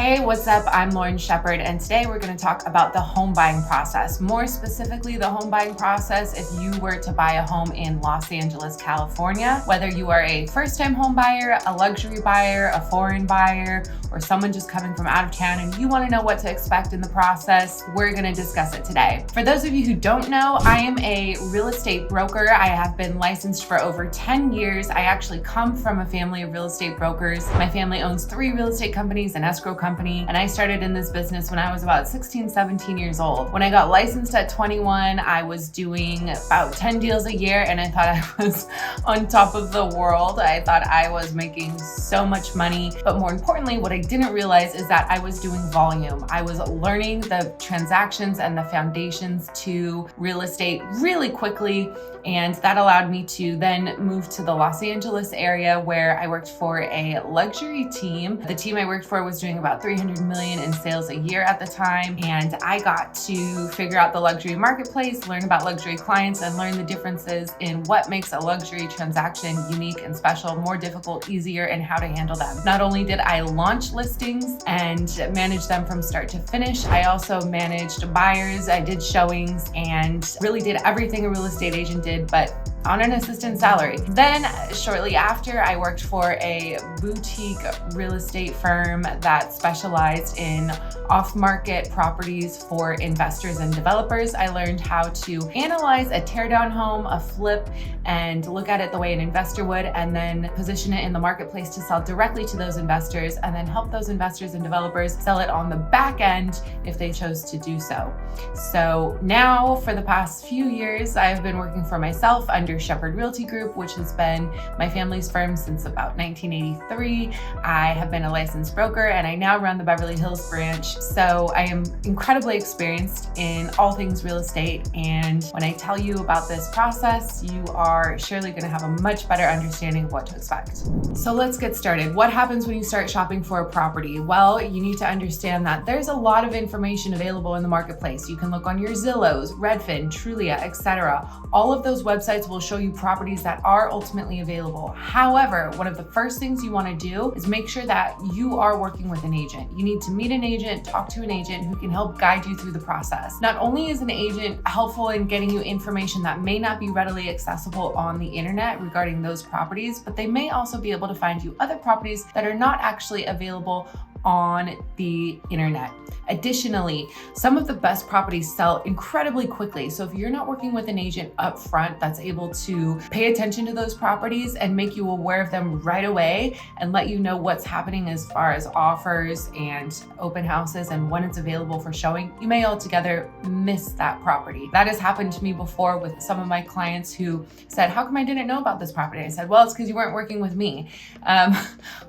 Hey, what's up? I'm Lauren Shepard, and today we're going to talk about the home buying process. More specifically, the home buying process if you were to buy a home in Los Angeles, California. Whether you are a first-time home buyer, a luxury buyer, a foreign buyer, or someone just coming from out of town and you want to know what to expect in the process, we're going to discuss it today. For those of you who don't know, I am a real estate broker. I have been licensed for over 10 years. I actually come from a family of real estate brokers. My family owns 3 real estate companies, an escrow company, and I started in this business when I was about 16, 17 years old. When I got licensed at 21, I was doing about 10 deals a year, and I thought I was on top of the world. I thought I was making so much money, but more importantly, what I didn't realize is that I was doing volume. I was learning the transactions and the foundations to real estate really quickly, and that allowed me to then move to the Los Angeles area where I worked for a luxury team. The team I worked for was doing about 300 million in sales a year at the time, and I got to figure out the luxury marketplace, learn about luxury clients, and learn the differences in what makes a luxury transaction unique and special, more difficult, easier, and how to handle them. Not only did I launch listings and manage them from start to finish, I also managed buyers, I did showings, and really did everything a real estate agent did, but on an assistant salary. Then shortly after, I worked for a boutique real estate firm that specialized in off-market properties for investors and developers. I learned how to analyze a teardown home, a flip, and look at it the way an investor would, and then position it in the marketplace to sell directly to those investors, and then help those investors and developers sell it on the back end if they chose to do so. So now, for the past few years, I've been working for myself under Shepard Realty Group, which has been my family's firm since about 1983. I have been a licensed broker, and I now run the Beverly Hills branch. So I am incredibly experienced in all things real estate. And when I tell you about this process, you are surely going to have a much better understanding of what to expect. So let's get started. What happens when you start shopping for a property? Well, you need to understand that there's a lot of information available in the marketplace. You can look on your Zillows, Redfin, Trulia, etc. All of those websites will show you properties that are ultimately available. However, one of the first things you want to do is make sure that you are working with an agent. You need to meet an agent, talk to an agent who can help guide you through the process. Not only is an agent helpful in getting you information that may not be readily accessible on the internet regarding those properties, but they may also be able to find you other properties that are not actually available on the internet. Additionally, some of the best properties sell incredibly quickly. So if you're not working with an agent up front that's able to pay attention to those properties and make you aware of them right away and let you know what's happening as far as offers and open houses and when it's available for showing, you may altogether miss that property. That has happened to me before with some of my clients who said, "How come I didn't know about this property?" I said, "Well, it's because you weren't working with me."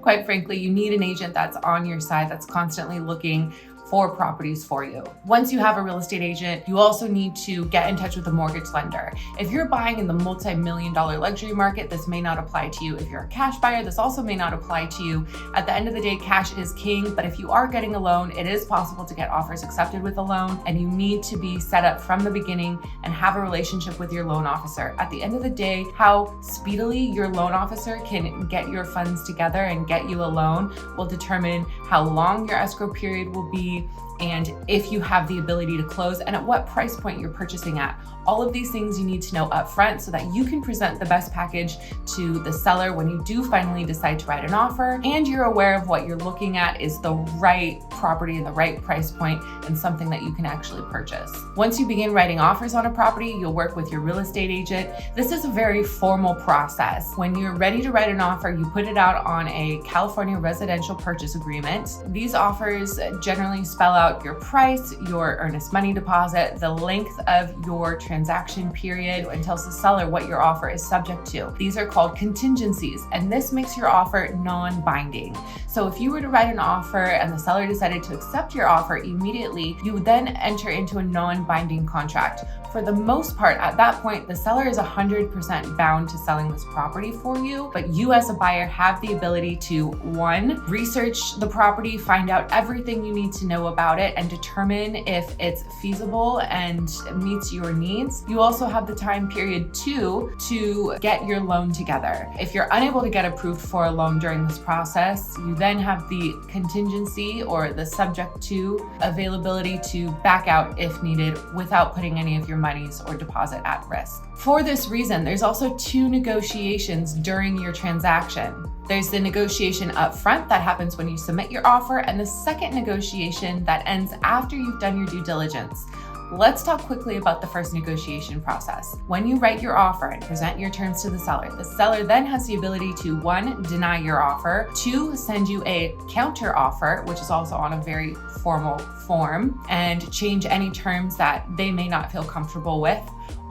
Quite frankly, you need an agent that's on your side, that's constantly looking for properties for you. Once you have a real estate agent, you also need to get in touch with a mortgage lender. If you're buying in the multi-million-dollar luxury market, this may not apply to you. If you're a cash buyer, this also may not apply to you. At the end of the day, cash is king, but if you are getting a loan, it is possible to get offers accepted with a loan, and you need to be set up from the beginning and have a relationship with your loan officer. At the end of the day, how speedily your loan officer can get your funds together and get you a loan will determine how long your escrow period will be, and if you have the ability to close, and at what price point you're purchasing at. All of these things you need to know up front so that you can present the best package to the seller when you do finally decide to write an offer, and you're aware of what you're looking at is the right property and the right price point and something that you can actually purchase. Once you begin writing offers on a property, you'll work with your real estate agent. This is a very formal process. When you're ready to write an offer, you put it out on a California residential purchase agreement. These offers generally spell out your price, your earnest money deposit, the length of your transaction period, and tells the seller what your offer is subject to. These are called contingencies, and this makes your offer non-binding. So if you were to write an offer and the seller decided to accept your offer immediately, you would then enter into a non-binding contract. For the most part, at that point, the seller is 100% bound to selling this property for you, but you as a buyer have the ability to, 1, research the property, find out everything you need to know about it, and determine if it's feasible and meets your needs. You also have the time period 2 to get your loan together. If you're unable to get approved for a loan during this process, you then have the contingency or the subject to availability to back out if needed without putting any of your monies or deposit at risk. For this reason, there's also 2 negotiations during your transaction. There's the negotiation up front that happens when you submit your offer, and the second negotiation that ends after you've done your due diligence. Let's talk quickly about the first negotiation process. When you write your offer and present your terms to the seller then has the ability to 1, deny your offer, 2, send you a counter offer, which is also on a very formal form, and change any terms that they may not feel comfortable with,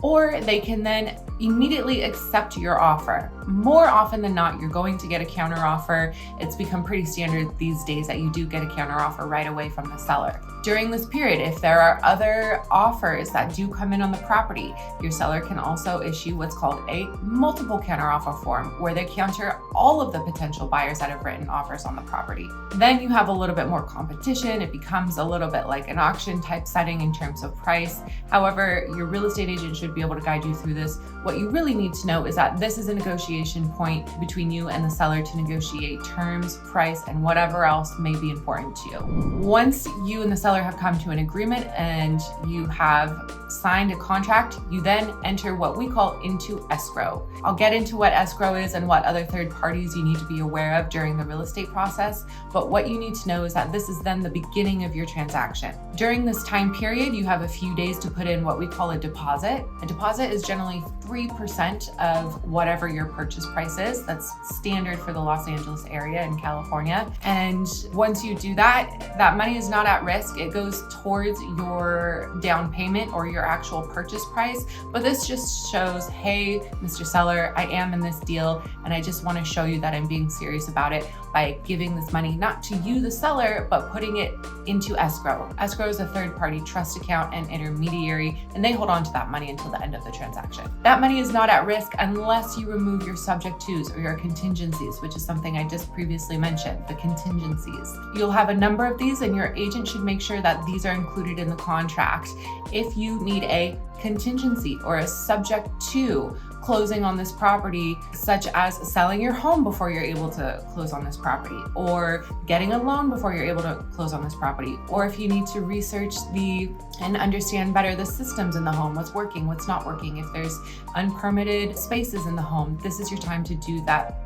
or they can then immediately accept your offer. More often than not, you're going to get a counter offer. It's become pretty standard these days that you do get a counter offer right away from the seller. During this period, if there are other offers that do come in on the property, your seller can also issue what's called a multiple counter offer form, where they counter all of the potential buyers that have written offers on the property. Then you have a little bit more competition. It becomes a little bit like an auction type setting in terms of price. However, your real estate agent should be able to guide you through this. What you really need to know is that this is a negotiation point between you and the seller to negotiate terms, price, and whatever else may be important to you. Once you and the seller have come to an agreement and you have signed a contract, you then enter what we call into escrow. I'll get into what escrow is and what other third parties you need to be aware of during the real estate process, but what you need to know is that this is then the beginning of your transaction. During this time period, you have a few days to put in what we call a deposit. A deposit is generally 3% of whatever your purchase price is. That's standard for the Los Angeles area in California. And once you do that, that money is not at risk. It goes towards your down payment or your actual purchase price. But this just shows, hey, Mr. Seller, I am in this deal, and I just want to show you that I'm being serious about it by giving this money not to you, the seller, but putting it into escrow. Escrow is a third-party trust account and intermediary, and they hold on to that money until the end of the transaction. That money is not at risk unless you remove your subject tos or your contingencies, which is something I just previously mentioned, the contingencies. You'll have a number of these, and your agent should make sure that these are included in the contract. If you need a contingency or a subject to closing on this property, such as selling your home before you're able to close on this property, or getting a loan before you're able to close on this property, or if you need to research and understand better the systems in the home, what's working, what's not working, if there's unpermitted spaces in the home, this is your time to do that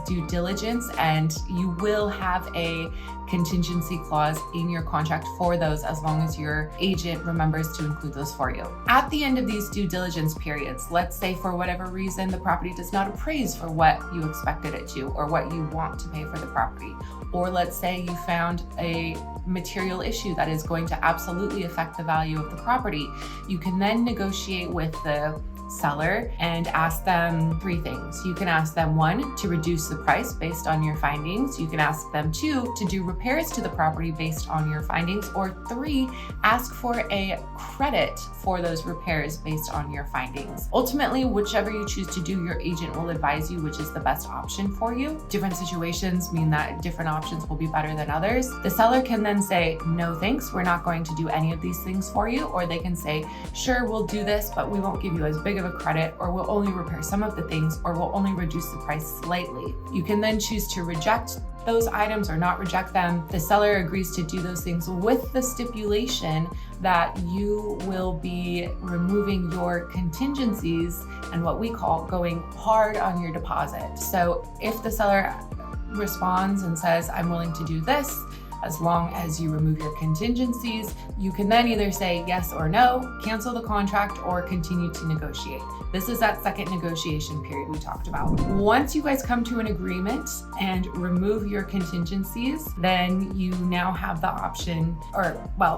due diligence, and you will have a contingency clause in your contract for those as long as your agent remembers to include those for you. At the end of these due diligence periods, let's say for whatever reason the property does not appraise for what you expected it to or what you want to pay for the property, or let's say you found a material issue that is going to absolutely affect the value of the property, you can then negotiate with the seller and ask them 3 things. You can ask them 1, to reduce the price based on your findings. You can ask them 2, to do repairs to the property based on your findings, or 3, ask for a credit for those repairs based on your findings. Ultimately, whichever you choose to do, your agent will advise you which is the best option for you. Different situations mean that different options will be better than others. The seller can then say, no thanks, we're not going to do any of these things for you, or they can say, sure, we'll do this, but we won't give you as big of a credit, or we'll only repair some of the things, or we'll only reduce the price slightly. You can then choose to reject those items or not reject them. The seller agrees to do those things with the stipulation that you will be removing your contingencies and what we call going hard on your deposit. So if the seller responds and says, I'm willing to do this, as long as you remove your contingencies, you can then either say yes or no, cancel the contract, or continue to negotiate. This is that second negotiation period we talked about. Once you guys come to an agreement and remove your contingencies, then you now have the option,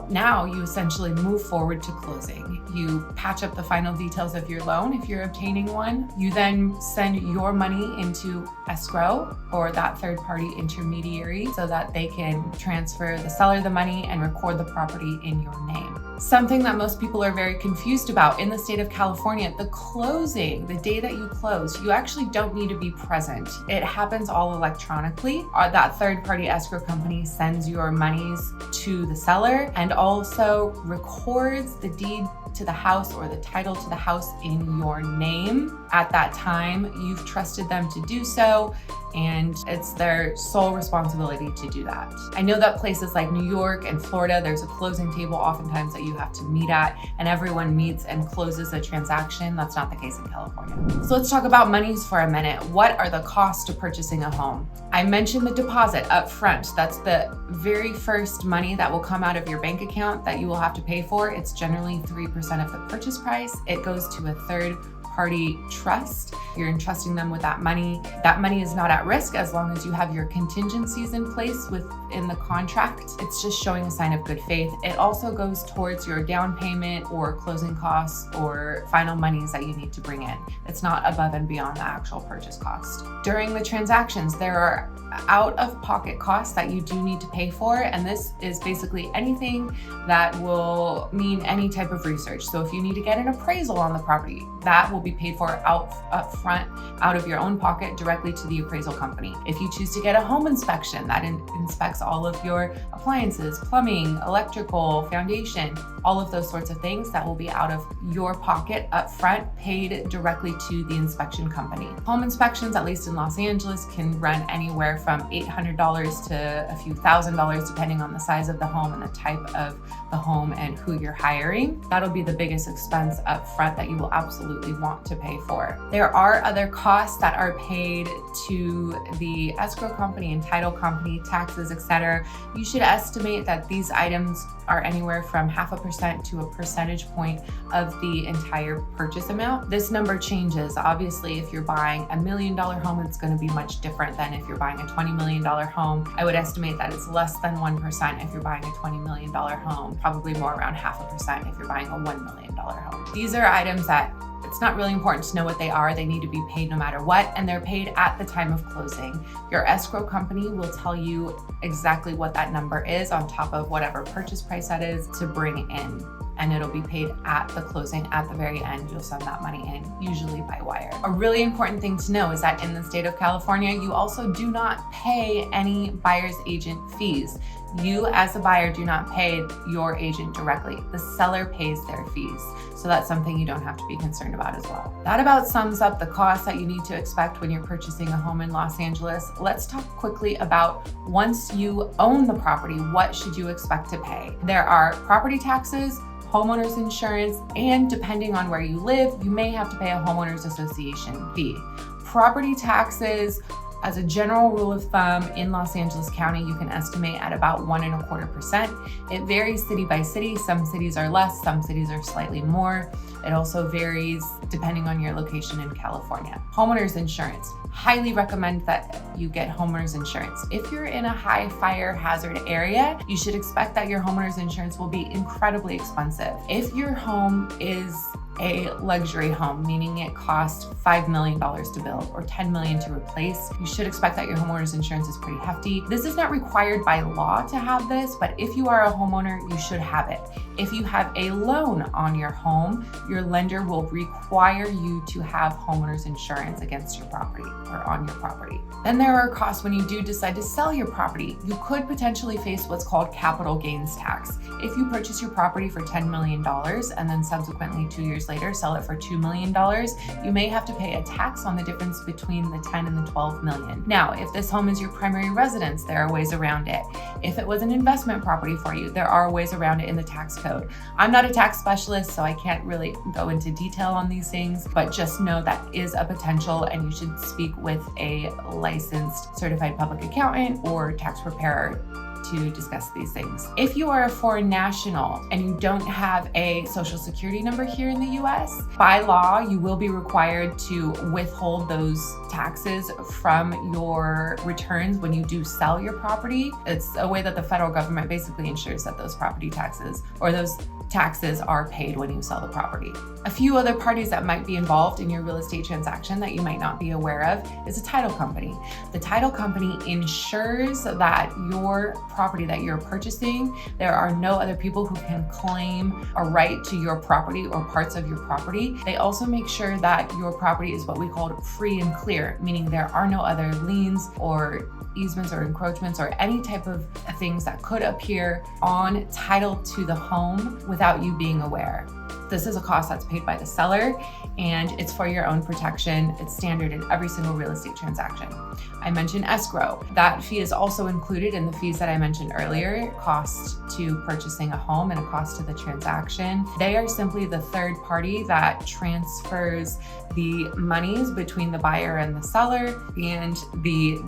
now you essentially move forward to closing. You patch up the final details of your loan if you're obtaining one. You then send your money into escrow or that third-party intermediary so that they can transfer the seller the money and record the property in your name. Something that most people are very confused about in the state of California, the closing, the day that you close, you actually don't need to be present. It happens all electronically. That third-party escrow company sends your monies to the seller and also records the deed to the house or the title to the house in your name. At that time, you've trusted them to do so. and it's their sole responsibility to do that. I know that places like New York and Florida, there's a closing table oftentimes that you have to meet at, and everyone meets and closes a transaction. That's not the case in California. So let's talk about monies for a minute. What are the costs to purchasing a home? I mentioned the deposit up front. That's the very first money that will come out of your bank account that you will have to pay for. It's generally 3% of the purchase price. It goes to a third-party trust. You're entrusting them with that money. That money is not at risk as long as you have your contingencies in place within the contract. It's just showing a sign of good faith. It also goes towards your down payment or closing costs or final monies that you need to bring in. It's not above and beyond the actual purchase cost. During the transactions, there are out-of-pocket costs that you do need to pay for, and this is basically anything that will mean any type of research. So if you need to get an appraisal on the property, that will be paid for up front, out of your own pocket, directly to the appraisal company. If you choose to get a home inspection that inspects all of your appliances, plumbing, electrical, foundation, all of those sorts of things, that will be out of your pocket up front, paid directly to the inspection company. Home inspections, at least in Los Angeles, can run anywhere from $800 to a few $1,000s, depending on the size of the home and the type of the home and who you're hiring. That'll be the biggest expense up front that you will absolutely want to pay for. There are other costs that are paid to the escrow company and title company, taxes, etc. You should estimate that these items are anywhere from 0.5% to a percentage point of the entire purchase amount. This number changes. Obviously, if you're buying $1 million home, it's going to be much different than if you're buying a $20 million home. I would estimate that it's less than 1% if you're buying a $20 million home, probably more around 0.5% if you're buying a $1 million home. These are items that it's not really important to know what they are. They need to be paid no matter what, and they're paid at the time of closing. Your escrow company will tell you exactly what that number is on top of whatever purchase price that is to bring in, and it'll be paid at the closing. At the very end, you'll send that money in, usually by wire. A really important thing to know is that in the state of California, you also do not pay any buyer's agent fees. You as a buyer do not pay your agent directly. The seller pays their fees. So that's something you don't have to be concerned about as well. That about sums up the costs that you need to expect when you're purchasing a home in Los Angeles. Let's talk quickly about once you own the property, what should you expect to pay? There are property taxes, homeowners insurance, and depending on where you live, you may have to pay a homeowners association fee. Property taxes, as a general rule of thumb, in Los Angeles County, you can estimate at about 1.25%. It varies city by city. Some cities are less, some cities are slightly more. It also varies depending on your location in California. Homeowners insurance. Highly recommend that you get homeowners insurance. If you're in a high fire hazard area, you should expect that your homeowners insurance will be incredibly expensive. If your home is a luxury home, meaning it costs $5 million to build or $10 million to replace, you should expect that your homeowner's insurance is pretty hefty. This is not required by law to have this, but if you are a homeowner, you should have it. If you have a loan on your home, your lender will require you to have homeowner's insurance against your property or on your property. Then there are costs when you do decide to sell your property. You could potentially face what's called capital gains tax. If you purchase your property for $10 million and then subsequently 2 years later sell it for $2 million, you may have to pay a tax on the difference between the 10 and the 12 million. Now, if this home is your primary residence, there are ways around it. If it was an investment property for you, there are ways around it in the tax code. I'm not a tax specialist, so I can't really go into detail on these things, but just know that is a potential, and you should speak with a licensed certified public accountant or tax preparer to discuss these things. If you are a foreign national and you don't have a social security number here in the US, by law, you will be required to withhold those taxes from your returns when you do sell your property. It's a way that the federal government basically ensures that those property taxes or those taxes are paid when you sell the property. A few other parties that might be involved in your real estate transaction that you might not be aware of is a title company. The title company ensures that your property that you're purchasing, there are no other people who can claim a right to your property or parts of your property. They also make sure that your property is what we call free and clear, meaning there are no other liens or easements or encroachments or any type of things that could appear on title to the home without you being aware. This is a cost that's paid by the seller, and it's for your own protection. It's standard in every single real estate transaction. I mentioned escrow. That fee is also included in the fees that I mentioned earlier, cost to purchasing a home and a cost to the transaction. They are simply the third party that transfers the monies between the buyer and the seller, and the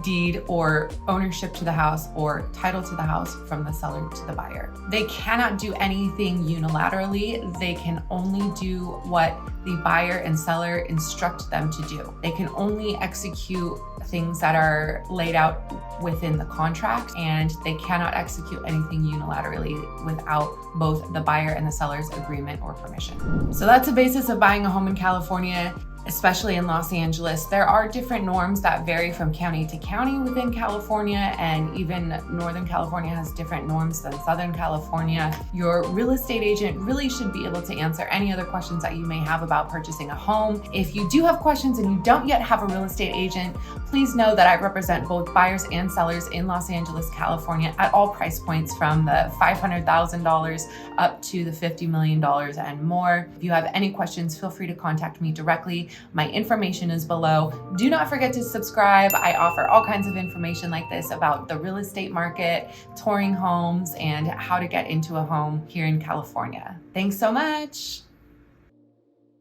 deed or ownership to the house or title to the house from the seller to the buyer. They cannot do anything unilaterally. They can only do what the buyer and seller instruct them to do. They can only execute things that are laid out within the contract, and they cannot execute anything unilaterally without both the buyer and the seller's agreement or permission. So that's the basis of buying a home in California, especially in Los Angeles. There are different norms that vary from county to county within California, and even Northern California has different norms than Southern California. Your real estate agent really should be able to answer any other questions that you may have about purchasing a home. If you do have questions and you don't yet have a real estate agent, please know that I represent both buyers and sellers in Los Angeles, California at all price points, from the $500,000 up to the $50 million and more. If you have any questions, feel free to contact me directly. My information is below. Do not forget to subscribe. I offer all kinds of information like this about the real estate market, touring homes, and how to get into a home here in California. Thanks so much.